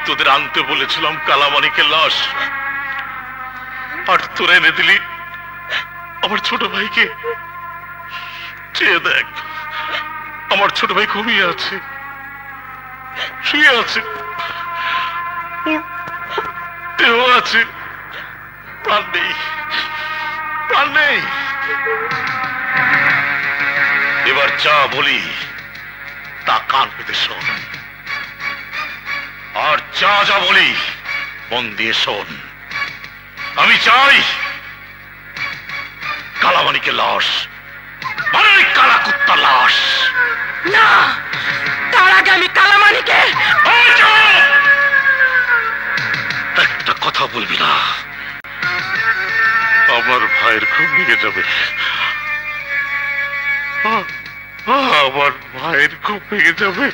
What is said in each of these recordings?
তোদের আনতে বলেছিলাম কালামানিকের লাশ, আর তোরা এনে দিলি আমার ছোট ভাইকে। চেয়ে দেখ, আমার ছোট ভাই ঘুমিয়ে আছে, শুয়ে আছে, দেহ আছে, প্রাণ নেই, প্রাণ নেই। এবার যা বলি তা কান পেতে শোন, আর যা যা বলি মন দিয়ে শোন। আমি চাই কালামানিকের লাশ, মানে কালা কুত্তার লাশ। না, তার আগে আমি কালামানিকে। একটা কথা বলবি না, আমার ভাইয়ের ঘুম ভেঙে যাবে, আমার ভাইয়ের ঘুম ভেঙে যাবে,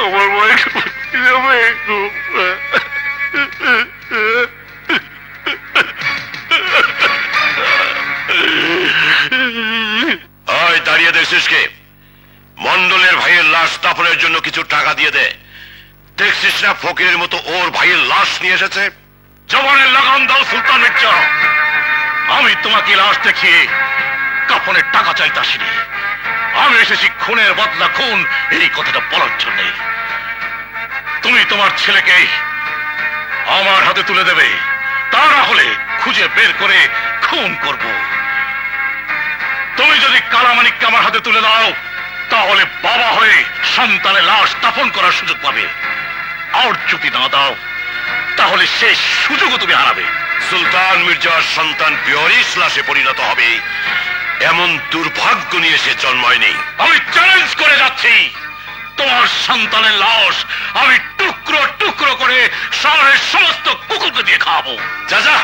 আমার ভাইয়ের ঘুম ভেঙে যাবে। দাঁড়িয়ে দেখছিস কে? মন্ডলের ভাইয়ের লাশ দাফনের জন্য কিছু টাকা দিয়ে দে। দেখছিস না ফকিরের মতো ওর ভাইয়ের লাশ নিয়ে এসেছে? জবানের লাগাম দাও সুলতান মির্জা, আমি তোমাকে লাশ দেখিয়ে কাফনের টাকা চাইতে আসিনি। আমি এসেছি খুনের বদলা খুন এই কথাটা বলার জন্য। তুমি তোমার ছেলেকে আমার হাতে তুলে দেবে, তা না হলে খুঁজে বের করে খুন করব। তুমি যদি কালামানিককে আমার হাতে তুলে দাও, তাহলে বাবা হয়ে সন্তানের লাশ দাফন করার সুযোগ পাবে, আর যদি না দাও তাহলে সেই সুযোগও তুমি হারাবে। সুলতান মির্জার সন্তান বিহরিস লাশে পরিণত হবে, এমন দুর্ভাগ্য নিয়ে সে জন্মায়নি। আমি চ্যালেঞ্জ করে যাচ্ছি, তোমার সন্তানের লাশ আমি টুকরো টুকরো করে শহরের সমস্ত কুকুরকে দিয়ে খাওয়াবো। যা যা,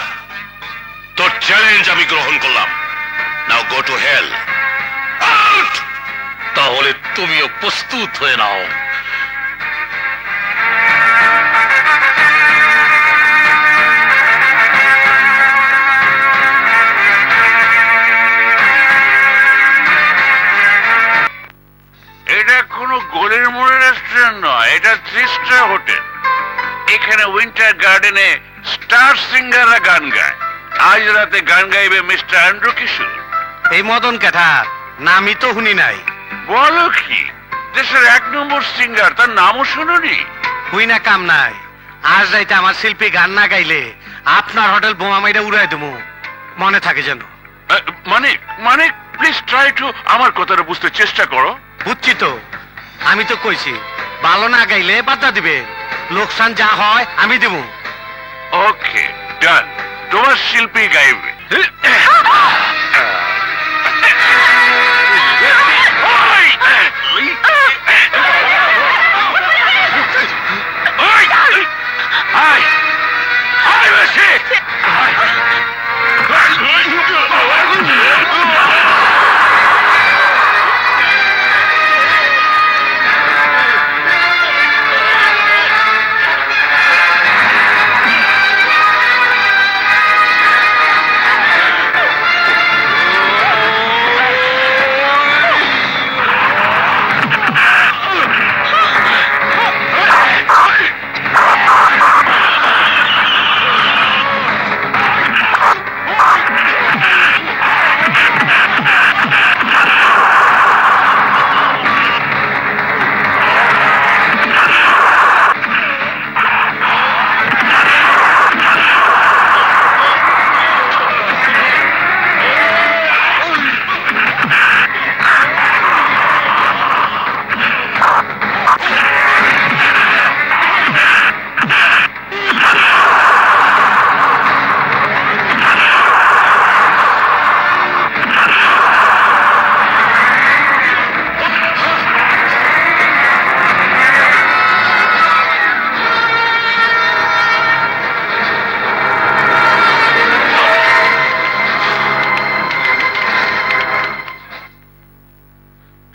তোর চ্যালেঞ্জ আমি গ্রহণ করলাম। নাও গো টু হেল। আউট! তাহলে তুমিও প্রস্তুত হয়ে নাও। এটা কোনো গোলের মোড়ের রেস্টুরেন্ট নয়, এটা 3 স্টার হোটেল। এখানে উইন্টার গার্ডেনে স্টার সিঙ্গাররা গান গায়। আজ রাতে গান গাইবে মিস্টার অ্যান্ড্রু কিশোর। এই মদন ক্যাথার নামই তো শুনি নাই। বলো কি, দেশের 1 নম্বর সিঙ্গার, তার নামও শুনুনি? হুই না কাম নাই, আজ রাইতে আমার শিল্পী গান না গাইলে আপনার হোটেল বোমা মাইরা উড়াই দেবো, মনে থাকে যেন। মানে মানে প্লিজ ট্রাই টু আমার কথাটা বুঝতে চেষ্টা করো। বুঝছি তো, আমি তো কইছি ভালো না গাইলে বাধা দিবে, লোকসান যা হয় আমি দেব। ওকে ডান, তোমার শিল্পী গাইবে।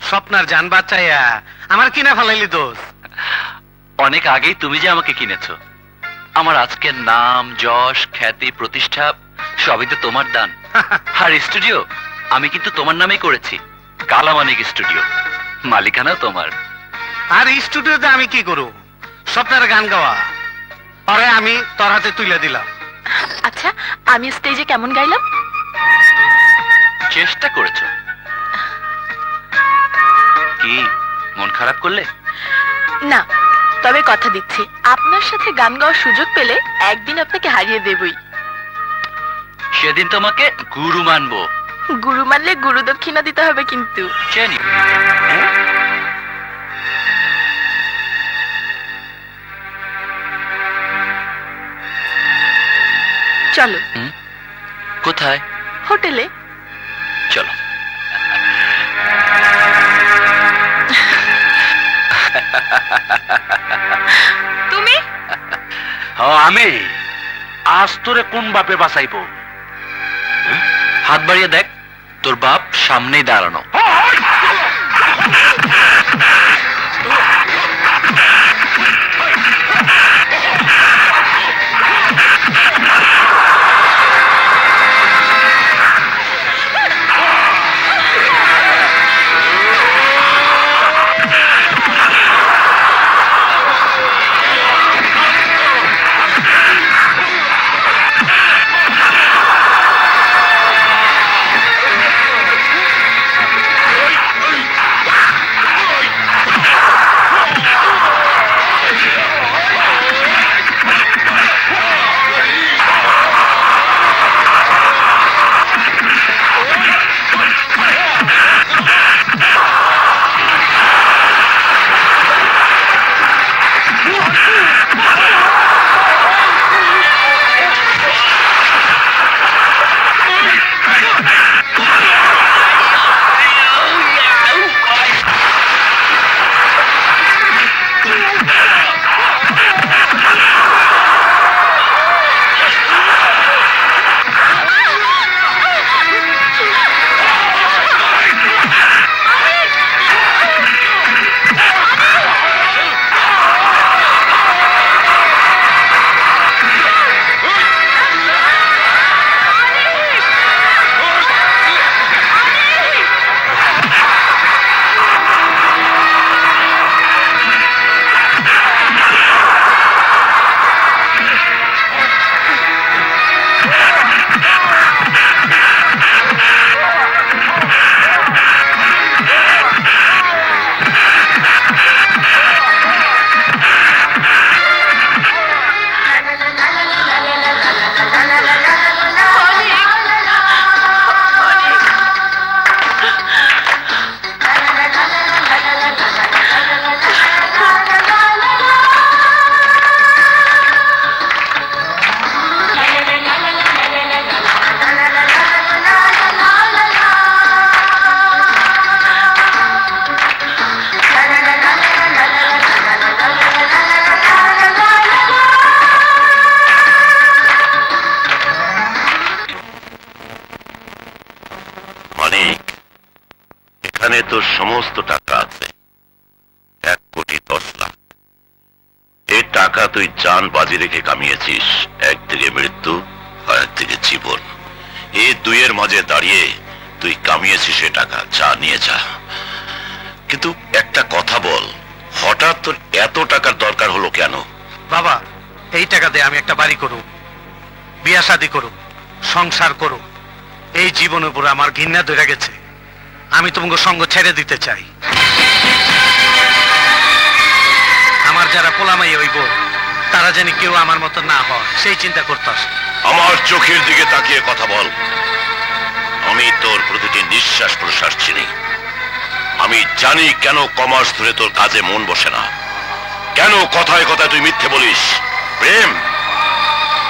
স্বপ্নার জান বাচ্চাইয়া আমার কিনা ফেলাইলি দোষ। অনেক আগেই তুমি যে আমাকে কিনেছো, আমার আজকের নাম যশ খ্যাতি প্রতিষ্ঠা সবই তো তোমার দান। আর স্টুডিও আমি কিন্তু তোমার নামেই করেছি, কালামানিক স্টুডিও, মালিকানাও তোমার। আর এই স্টুডিওতে আমি কি করব? স্বপ্নের গান গাওয়া, পরে আমি তোর হাতে তুলে দিলাম। আচ্ছা, আমি স্টেজে কেমন গাইলাম? চেষ্টা করেছ। কি মন খারাপ করলে? না, তবে কথা দিচ্ছি, আপনার সাথে গান গাওয়ার সুযোগ পেলে একদিন আপনাকে হারিয়ে দেবই। সেদিন তোমাকে গুরু মানবো। গুরু মানলে গুরু দক্ষিণা দিতে হবে কিন্তু। জানি। চলো। কোথায়? হোটেলে। চলো। তুমি? আমি আজ তোরে কোন বাপে বাঁচাইবো? হাত বাড়িয়ে দেখ, তোর বাপ সামনেই দাঁড়ানো। এখানে তোর সমস্ত টাকা আছে, 1,10,00,000। এই টাকা তুই জান বাজি রেখে কামিয়েছিস, একদিকে মৃত্যু আর একদিকে জীবন। এই দুইয়ের মাঝে দাঁড়িয়ে তুই কামিয়েছিস এ টাকা, যা নিয়ে যা। কিন্তু একটা কথা বল, হঠাৎ তোর এত টাকার দরকার হলো কেন? বাবা, এই টাকা দিয়ে আমি একটা বাড়ি করুম, বিয়া শাদী করুম, সংসার করুম। এই জীবনের উপর আমার ঘৃণা ধরে গেছে। আমি তোমাকে সঙ্গ ছেড়ে দিতে চাই। আমার যারা পোলামাই হইব তারা জানি কেউ আমার মতো না হয়, সেই চিন্তা করতাস। আমার চোখের দিকে তাকিয়ে কথা বল। আমি তোর প্রতিটি নিঃশ্বাস প্রশ্বাস চিনি। আমি জানি কেন কমার্স ধরে তোর কাজে মন বসে না, কেন কথায় কথায় তুই মিথ্যে বলিস।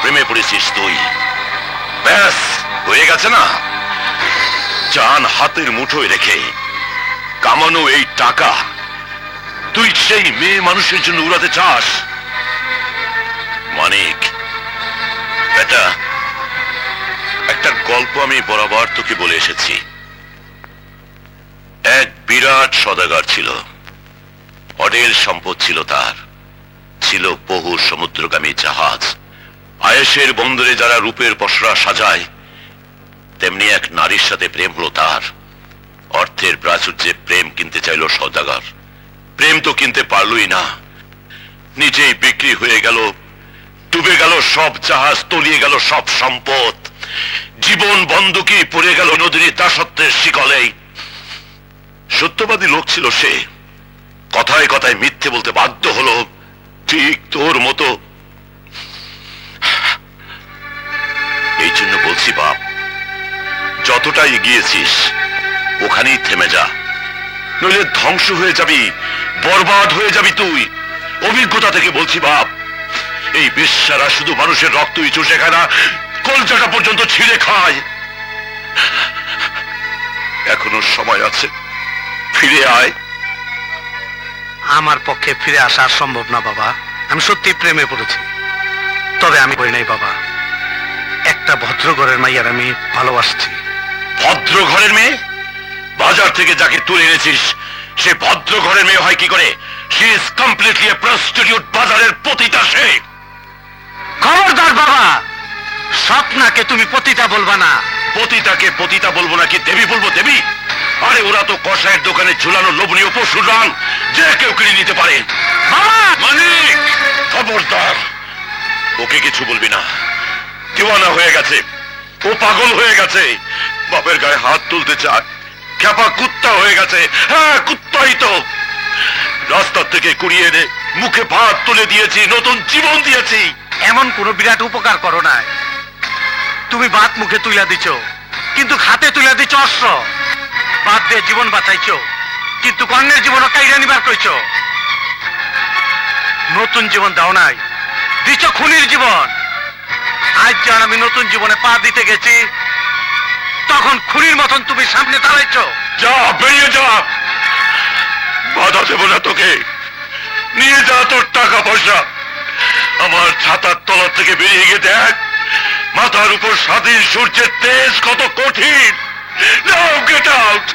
প্রেমে পড়েছিস তুই, ব্যাস হয়ে গেছে না? জান হাতের মুঠোয় রেখে কামানো এই টাকা তুই সেই মেয়ে মানুষের জন্য উড়াতে চাস? মানিক, একটা গল্প আমি বরাবর তোকে বলে এসেছি। এক বিরাট সওদাগর ছিল, অঢেল সম্পদ ছিল তার, ছিল বহু সমুদ্রগামী জাহাজ। আয়েশের বন্দরে যারা রূপের পসরা সাজায়, তেমনি এক নারীর সাথে প্রেম হলো তার। অর্থের প্রাচুর্যে প্রেম কিনতে চাইল সওদাগর, প্রেম তো কিনতে পারলই না। নিজেই বিক্রি হয়ে গেল, ডুবে গেল সব জাহাজ, তলিয়ে গেল সব সম্পদ, জীবন বন্ধকি পড়ে গেল নদীর দাসত্বের শিকলেই। সত্যবাদী লোক ছিল সে, কথায় কথায় মিথ্যে বলতে বাধ্য হলো, ঠিক তোর মতো। এই জন্য বলছি বাপ, যতটা এগিয়েছিস ওখানেই থেমে যা, নইলে ধ্বংস হয়ে যাবি, বরবাদ হয়ে যাবি তুই। অভিজ্ঞতা থেকে বলছি বাপ, এই বেশ্যারা শুধু মানুষের রক্তই চুষে খায় না, কলজাটা পর্যন্ত ছিঁড়ে খায়। এখনো সময় আছে, ফিরে আয়। আমার পক্ষে ফিরে আসা আর সম্ভব না বাবা। আমি সত্যি প্রেমে পড়েছি, তবে আমি করি নাই বাবা। একটা ভদ্র ঘরের মাইয়ার আমি ভালোবাসছি। ভদ্র ঘরের মেয়ে? বাজার থেকে যাকে তুলে এনেছিস সে ভদ্র ঘরের মেয়ে হয় কি করে? She is completely A prostitute, বাজারের পতিতা সে। খবরদার বাবা, স্বপ্নাকে তুমি পতিতা বলবা না। পতিতাকে পতিতা বলবো নাকি দেবী বলবো দেবী? আরে ওরা তো কষায়ের দোকানে ঝুলানো লোভনীয় পশুর রান, যে কেউ কিনে নিতে পারে। মানিক, খবরদার, ওকে কিছু বলবি না। দিওয়ানা হয়ে গেছে, ও পাগল হয়ে গেছে, বাপের গায়ে হাত তুলতে চায়, খ্যাপা কুত্তা হয়ে গেছে। হ্যাঁ, কুত্তাই তো। রাস্তার থেকে কুড়িয়ে এনে মুখে ভাত তুলে দিয়েছি, নতুন জীবন দিয়েছি। এমন কোন বিরাট উপকার করো নাই। তুমি ভাত মুখে তুইলা দিছ, কিন্তু হাতে তুইলা দিছ অস্ত্র। বাদ দিয়ে জীবন বাঁচাইছ, কিন্তু কন্যের জীবনও কাইরা নিবার কইছ। নতুন জীবন দাও নাই, দিছ খুনির জীবন। আজ যখন আমি নতুন জীবনে পা দিতে গেছি, তখন খুনির মতন তুমি সামনে দাঁড়াইছ। যা, বেরিয়ে যা, বাধা দেব না তোকে। নিয়ে যা তোর টাকা পয়সা। আমার ছাতার তলা থেকে বেরিয়ে গিয়ে দেখ মাথার উপর স্বাধীন সূর্যের তেজ কত কঠিন। নাও, গেট আউট।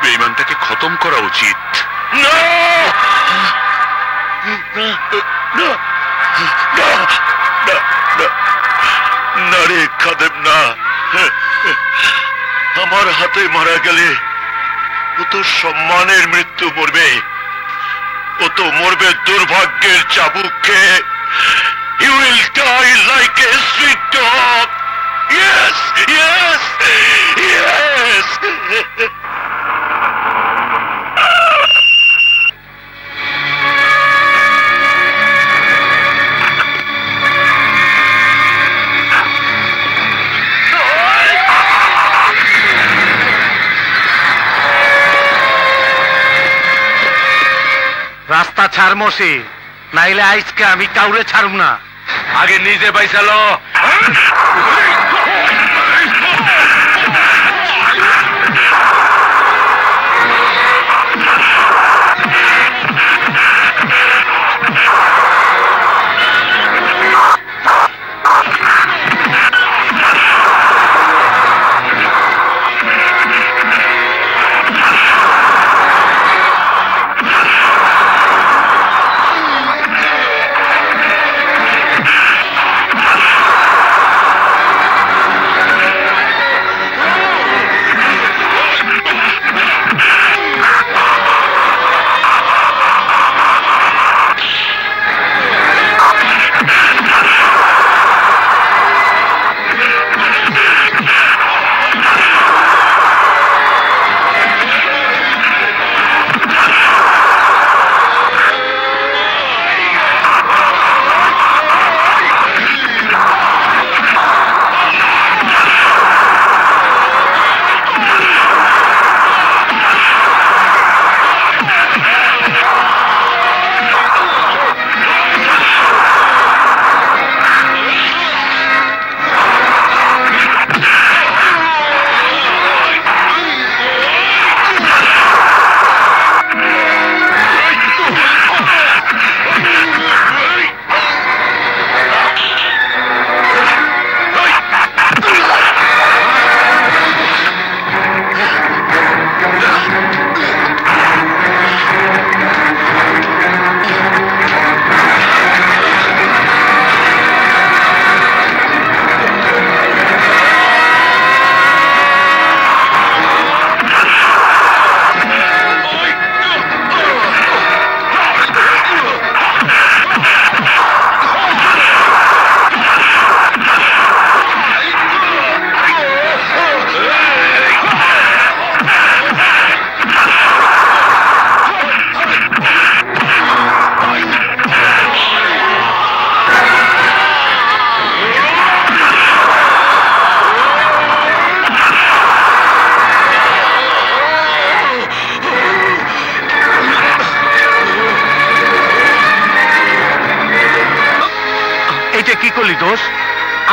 বেঈমানটাকে খতম করা উচিত। না, না রে খাদেম, না। আমার হাতে মারা গেলে ও তো সম্মানের মৃত্যু মরবে, ও তো মরবে দুর্ভাগ্যের চাবুক খেয়ে। You will die like a street dog. Yes, yes, yes. রাস্তা ছাড় মসি, নাইলে আইসকে আমি কাউরে ছাড়ব না। আগে নিজে পয়সালো।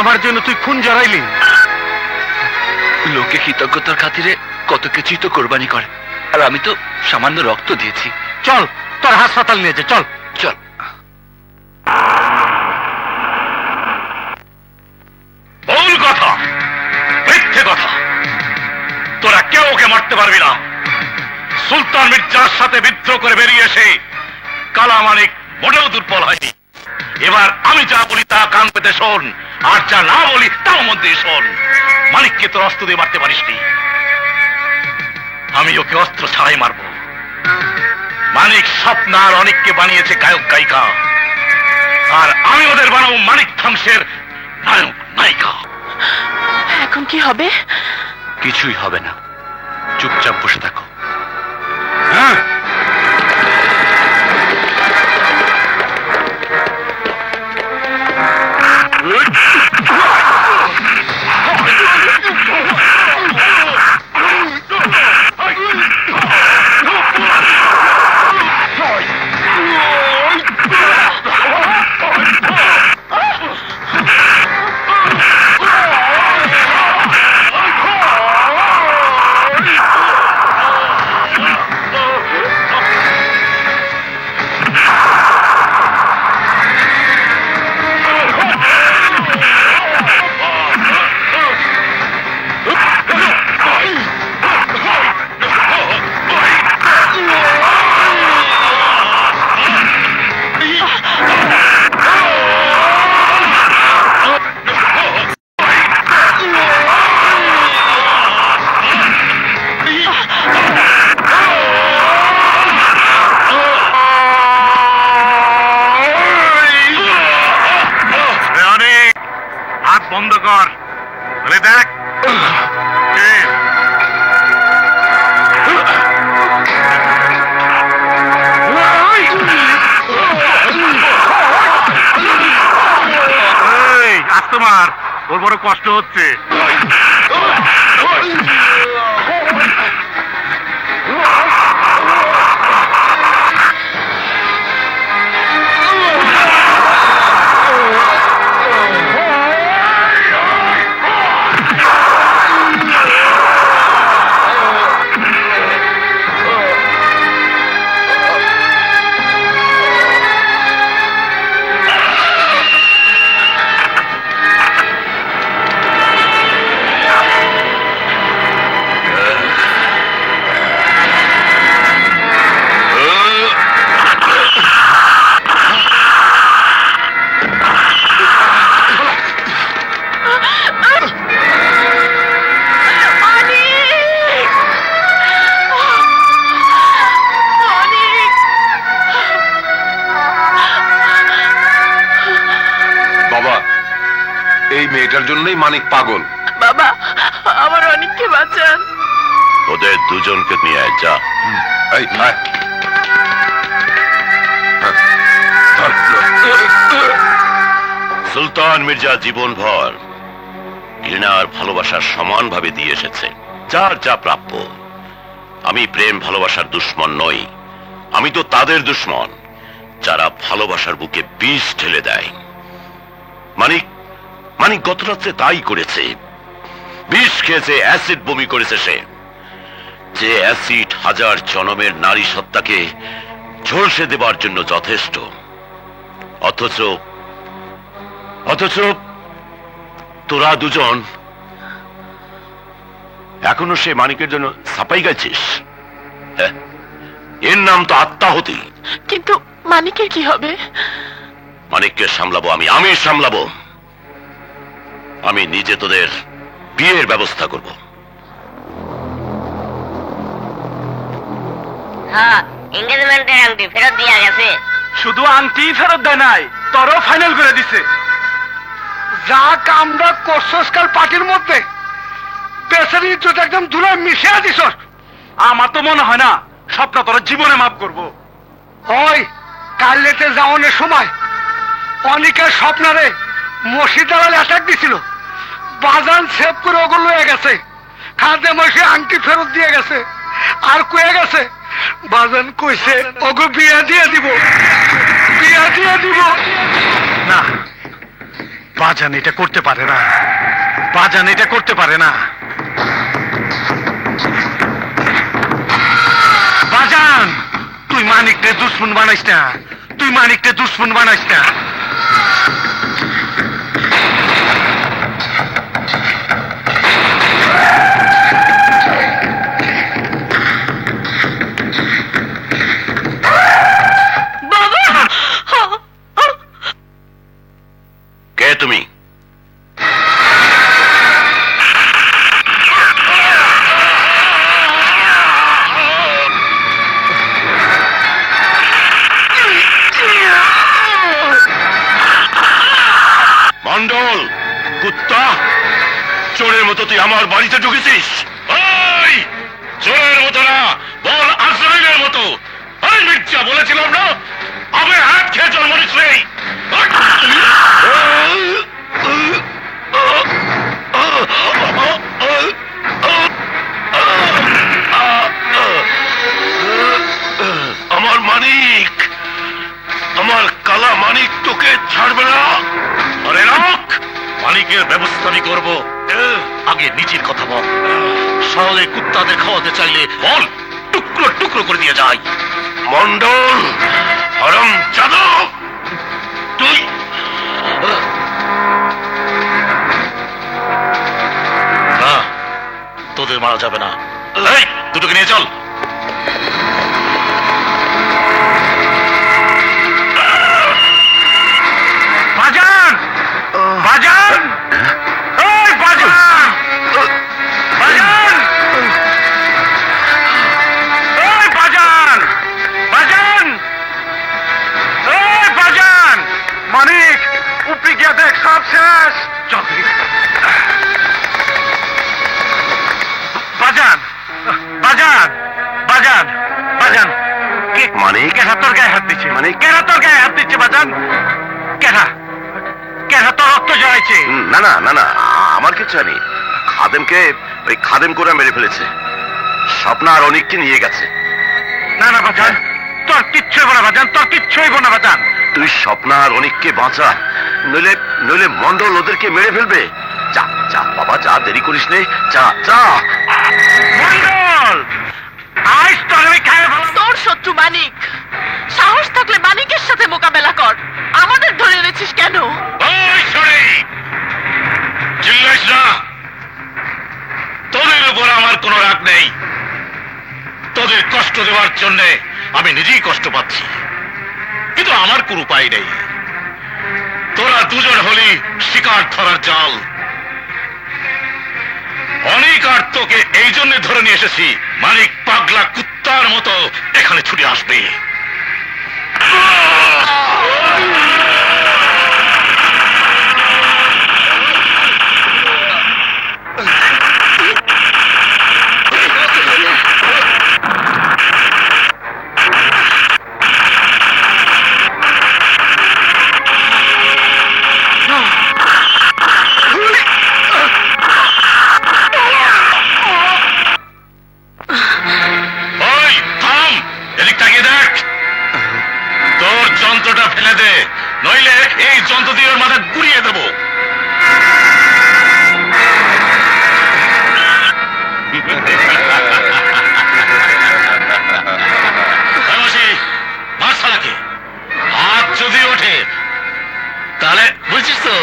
আমার জন্য তুই খুন জড়াইলি। লোকে কৃতজ্ঞতার খাতিরে কত কিছুই তো কোরবানি করে, আর আমি তো সামান্য রক্ত দিয়েছি। চল তোর হাসপাতাল নিয়ে যা, চল। চল। ভুল কথা, মিথ্যে কথা। তোরা কেউ ওকে মারতে পারবি না। সুলতান মির্জার সাথে বিদ্রোহ করে বেরিয়ে এসে কালা মানিক মোটেও দুর্বল হয়নি। এবার আমি যা বলি তা কান পেতে শোন, আর যা না বলি তাও মন দিয়ে শোন। মানিককে তোর অস্ত্র দিয়ে মারতে পারিসনি, আমি ওকে অস্ত্র ছাড়াই মারব। মানিক স্বপ্নার অনেককে বানিয়েছে গায়ক গায়িকা, আর আমি ওদের বানাবো মানিক ধ্বংসের নায়ক নায়িকা। এখন কি হবে? কিছুই হবে না, চুপচাপ বসে থাকো। হ্যাঁ, বন্ধ কর, বলে দেখ। আজ তোমার ওর বড় কষ্ট হচ্ছে। এই মেয়েটার জন্যই মানিক পাগল। বাবা, আমার অনেককে বাঁচান। ওদের দুজনকে নিয়ে আয়, যা। এই আয়। সুলতান মির্জা জীবনভর ঘৃণার ভালোবাসার সমানভাবে দিয়ে এসেছে, যার যা প্রাপ্য। আমি প্রেম ভালোবাসার দুশ্মন নই, আমি তো তাদের দুশ্মন যারা ভালোবাসার বুকে বিষ ঢেলে দেয়। মানিক মানিক গত রাত্রে তাই করেছে, বিষ খেয়েছে, অ্যাসিড বমি করেছে সে। যে অ্যাসিড হাজার জনমের নারী সত্তাকে ঝলসে দেবার জন্য যথেষ্ট, অথচ অথচ তোরা দুজন এখনো সে মানিকের জন্য সাপাই গাইছিস। এর নাম তো আত্মাহুতি। কিন্তু মানিকের কি হবে? মানিককে সামলাবো আমি, আমি সামলাবো। আমি নিজে তোদের বিয়ের ব্যবস্থা করব। হ্যাঁ, এঙ্গেজমেন্টের আংটি ফেরত দিয়া গেছে। শুধু আংটি ফেরত দেয় নাই, তোরও ফাইনাল করে দিছে। যা কামটা করছস কাল পার্টির মধ্যে, বেচারি তো একদম ধুলায় মিশিয়ে দিস। আমার তো মনে হয় না স্বপ্ন তোর জীবনে মাফ করবো। ওই কাল লেতে যাওয়ানোর সময় অনেকের স্বপ্নারে মসজিদালাল অ্যাটাক দিছিল, বাজান সেভ করে ওগুলো হয়ে গেছে। খাদে মসি আংটি ফেরত দিয়ে গেছে, আর কয়ে গেছে বাজান কইছে ওগো বিয়া দিয়ে দিব, বিয়া দিয়ে দিব। না, বাজান এটা করতে পারে না, বাজান এটা করতে পারে না। বাজান তুই মানিককে দুশ্মন বানাইস না, তুই মানিককে দুশ্মন বানাইস না। কে তুমি? মন্ডল, কুত্তা, চোরের মতো তুই আমার বাড়িতে ঢুকেছিস? ওই চোরের মতো না, বল আজরাইলের মতো। ওই মির্জা, বলেছিলাম না আমি হাত খেয়ে জন্ম নিচ্ছি। আমার মানিক, আমার কালা মানিক তোকে ছাড়বে না। আরে রাখ, মানিকের ব্যবস্থা আমি করবো। আগে নিজের কথা বল। সালে কুত্তাদের খাওয়াতে চাইলে বল, টুকরো টুকরো করে দিয়ে যাই। মন্ডল, হরম যাদব, তুই না, তোদের মারা যাবে না। এই দুটোকে নিয়ে চল। বাজান, বাজান, এই বাজান, বাজান, এই বাজান, বাজান, এই বাজান। মানিক উপরে গিয়ে দেখ, সব শেষ। চল বাজান, বাজান, বাজান, বাজান। মানিক? কেনা তোর গায়ে হাত দিচ্ছে, মানিক? কেনা তোর গায়ে হাত দিচ্ছে বাজান? কেনা কেনা তোর রক্ত জড়াইছে? না না না না, আমার কিছু হয়নি। খাদেমকে ওই খাদেম করে মেরে ফেলেছে। স্বপ্না আর অনেককে নিয়ে গেছে। না না বাজান, তোর কিচ্ছু হইব না বাজান, তোর কিচ্ছু হইব না বাজান। তুই স্বপ্না আর অনেককে বাঁচা, নইলে নইলে মন্ডল ওদেরকে মেরে ফেলবে। যা যা বাবা, যা, দেরি করিস নে, যা যা। মন্ডল, আজ তোর আমি খাইয়ে ফেলাম। তোর শত্রু মানিক, সাহস থাকলে মানিকের সাথে মোকাবেলা কর। আমাদের ধরে এনেছিস কেন? ওই ছড়ি, চিল্লাইস না। তোদের উপর আমার কোনো রাগ নেই। তোদের কষ্ট দেওয়ার জন্য আমি নিজেই কষ্ট পাচ্ছি, কিন্তু আমার কোনো উপায় নেই। তোরা দুজন হলি শিকার ধরার জাল। অনেক আর তোকে এই জন্য ধরে নিয়ে এসেছি, মানিক পাগলা কুত্তার মতো এখানে ছুটে আসবে। যন্ত্রটা ফেলে দে, নইলে এই যন্ত্র দিয়ে ওর মাথা গুড়িয়ে দেবো। হাত যদি ওঠে তাহলে বুঝছিস তো।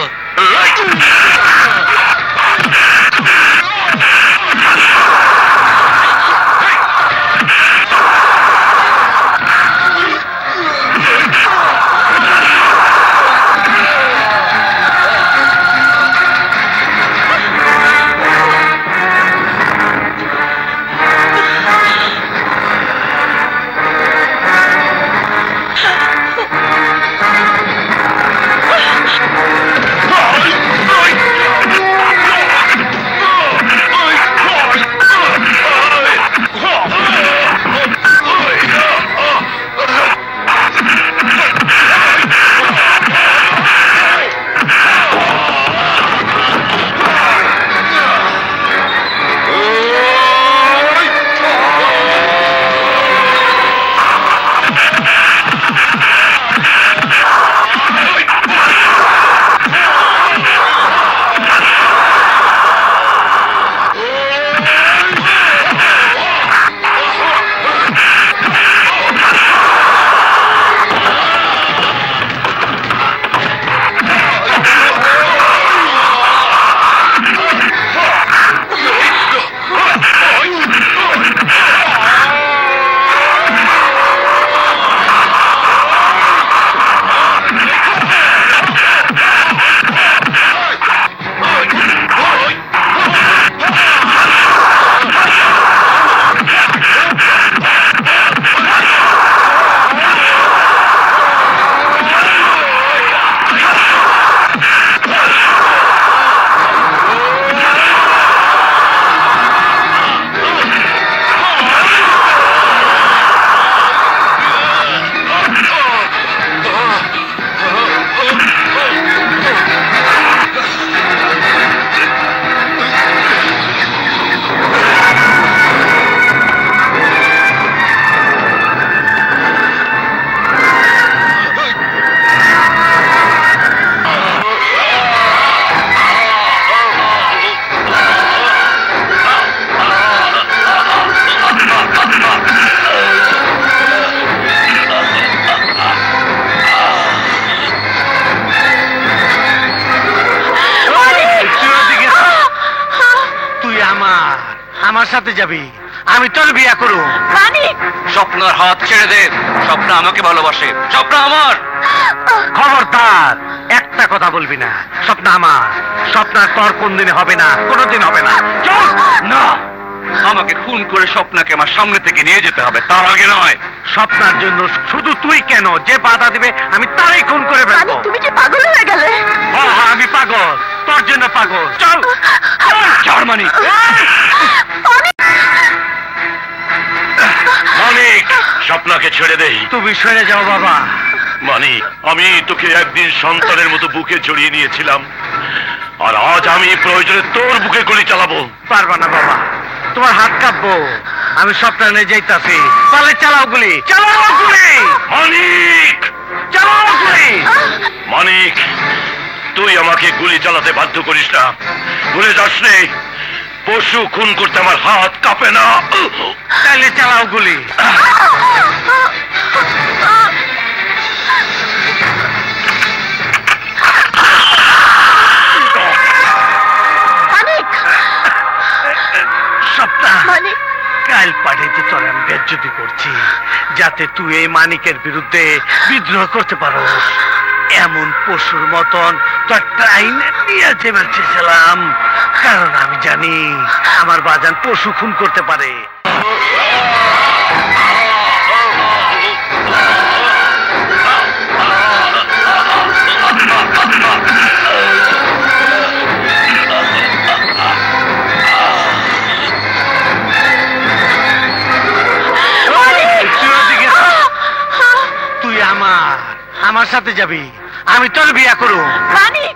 আমার সাথে যাবি, আমি তোর বিয়া করব। মানিক, স্বপ্নার হাত ছেড়ে দে। স্বপ্ন আমাকে ভালোবাসে, স্বপ্ন আমার। খবরদার একটা কথা বলবি না। স্বপ্ন আমার, স্বপ্ন তোর কোনদিন হবে না, কোনোদিন হবে না। চল না, আমাকে খুন করে স্বপ্নাকে আমার সামনে থেকে নিয়ে যেতে হবে, তার আগে নয়। স্বপ্নার জন্য শুধু তুই কেন, যে বাধা দিবে আমি তারই খুন করে ফেলবো। মানিক তুমি কি পাগল হয়ে গেলে? হ্যাঁ হ্যাঁ, আমি পাগল, তোর জন্য পাগল। চল ছাড় মানিক। মানিক, স্বপ্নাকে ছেড়ে দেই। তুমি সরে যাও বাবা। মানিক, আমি তোকে একদিন সন্তানের মতো বুকে জড়িয়ে নিয়েছিলাম, আর আজ আমি প্রয়োজনে তোর বুকে গুলি চালাবো। পারবা না বাবা, তোমার হাত কাঁপবো। আমি স্বপ্ন নিয়ে যাইতাছি, তাহলে চালাও গুলি, চালাও গুলি, মানিক, চালাও গুলি। মানিক, তুই আমাকে গুলি চালাতে বাধ্য করিস না। ভুলে যাস নে, পশু খুন করতে আমার হাত কাঁপে না। তাহলে চালাও গুলি। মানিক, সপ্তাহ মানিক, কাল পাঠিয়ে তোর আমি বেজ্জতি করছি, যাতে তুই এই মানিকের বিরুদ্ধে বিদ্রোহ করতে পারো। এমন পশুর মতন তোর ট্রাইনে নিয়ে যেতে চেয়েছিলাম, কারণ আমি জানি আমার বাজান পশু খুন করতে পারে। তুই আমার সাথে যাবি, আমি তোর বিয়া করব। মানিক